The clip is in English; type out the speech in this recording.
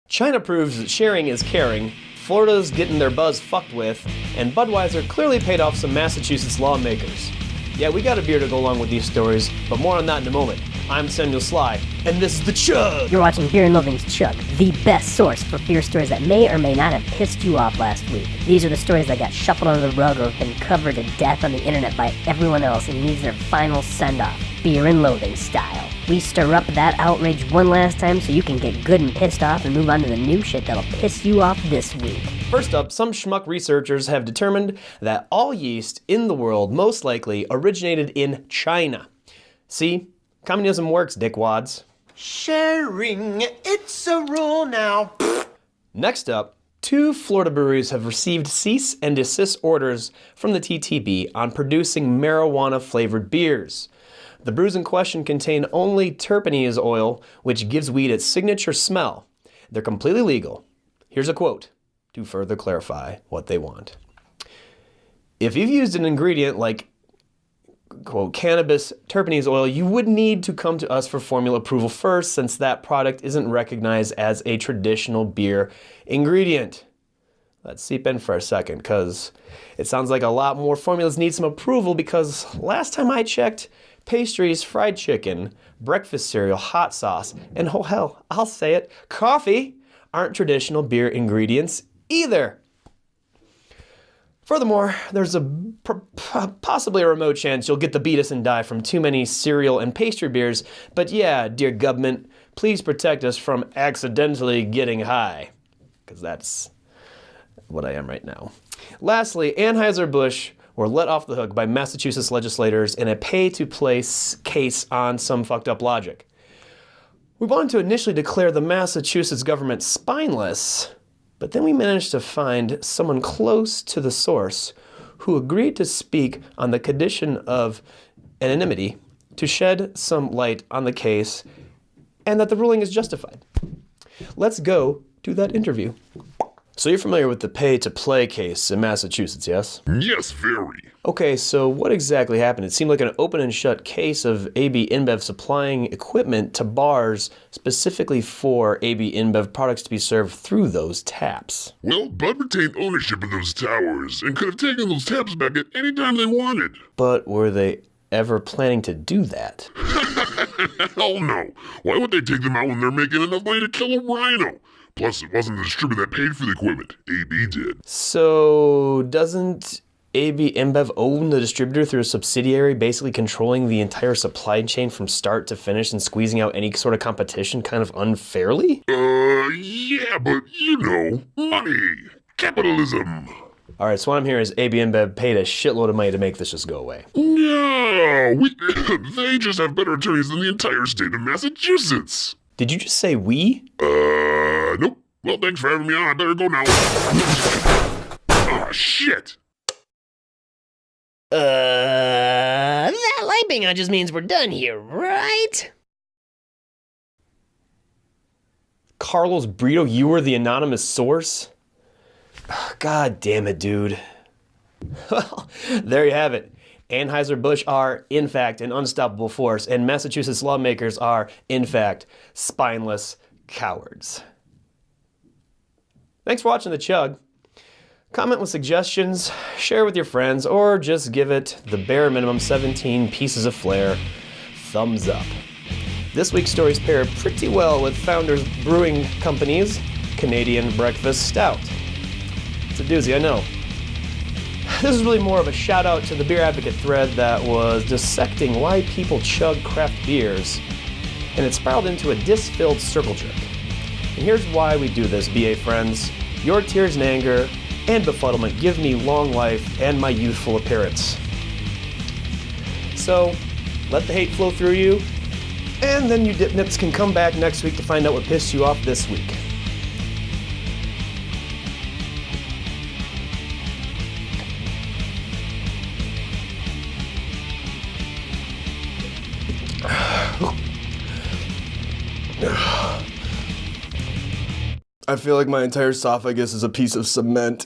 China proves that sharing is caring, Florida's getting their buzz fucked with, and Budweiser clearly paid off some Massachusetts lawmakers. Yeah, we got a beer to go along with these stories, but more on that in a moment. I'm Samuel Sly, and this is the Chug! You're watching Beer and Loathing's Chug, the best source for beer stories that may or may not have pissed you off last week. These are the stories that got shuffled under the rug or have been covered to death on the internet by everyone else and needs their final send-off, Beer and Loathing style. We stir up that outrage one last time so you can get good and pissed off and move on to the new shit that'll piss you off this week. First up, some schmuck researchers have determined that all yeast in the world most likely originated in China. See? Communism works, dickwads. Sharing, it's a rule now. Next up, 2 Florida breweries have received cease and desist orders from the TTB on producing marijuana-flavored beers. The brews in question contain only terpenes oil, which gives weed its signature smell. They're completely legal. Here's a quote to further clarify what they want. If you've used an ingredient like, quote, cannabis terpenes oil, you would need to come to us for formula approval first, since that product isn't recognized as a traditional beer ingredient. Let's seep in for a second, because it sounds like a lot more formulas need some approval, because last time I checked, pastries, fried chicken, breakfast cereal, hot sauce, and oh hell, I'll say it, coffee aren't traditional beer ingredients either. Furthermore, there's possibly a remote chance you'll get the beat us and die from too many cereal and pastry beers, but yeah, dear government, please protect us from accidentally getting high, because that's what I am right now. Lastly, Anheuser-Busch were let off the hook by Massachusetts legislators in a pay-to-play case on some fucked up logic. We wanted to initially declare the Massachusetts government spineless, but then we managed to find someone close to the source who agreed to speak on the condition of anonymity to shed some light on the case and that the ruling is justified. Let's go to that interview. So you're familiar with the pay-to-play case in Massachusetts, yes? Yes, very. Okay, so what exactly happened? It seemed like an open and shut case of AB InBev supplying equipment to bars specifically for AB InBev products to be served through those taps. Well, Bud retained ownership of those towers and could have taken those taps back at any time they wanted. But were they ever planning to do that? Hell no. Why would they take them out when they're making enough money to kill a rhino? Plus, it wasn't the distributor that paid for the equipment. AB did. So, doesn't AB InBev own the distributor through a subsidiary, basically controlling the entire supply chain from start to finish and squeezing out any sort of competition kind of unfairly? Yeah, but you know, money. Capitalism. Alright, so what I'm hearing is AB InBev paid a shitload of money to make this just go away. No, they just have better attorneys than the entire state of Massachusetts. Did you just say we? Nope. Well, thanks for having me on. I better go now. Ah, shit. That light being on just means we're done here, right? Carlos Brito, you were the anonymous source? God damn it, dude. Well, there you have it. Anheuser-Busch are, in fact, an unstoppable force, and Massachusetts lawmakers are, in fact, spineless cowards. Thanks for watching The Chug. Comment with suggestions, share with your friends, or just give it the bare minimum 17 pieces of flair. Thumbs up. This week's stories pair pretty well with Founders Brewing Company's Canadian Breakfast Stout. It's a doozy, I know. This is really more of a shout out to the Beer Advocate thread that was dissecting why people chug craft beers, and it spiraled into a diss-filled circle jerk. And here's why we do this, BA friends. Your tears and anger and befuddlement give me long life and my youthful appearance. So, let the hate flow through you, and then you dipnips can come back next week to find out what pissed you off this week. I feel like my entire esophagus is a piece of cement.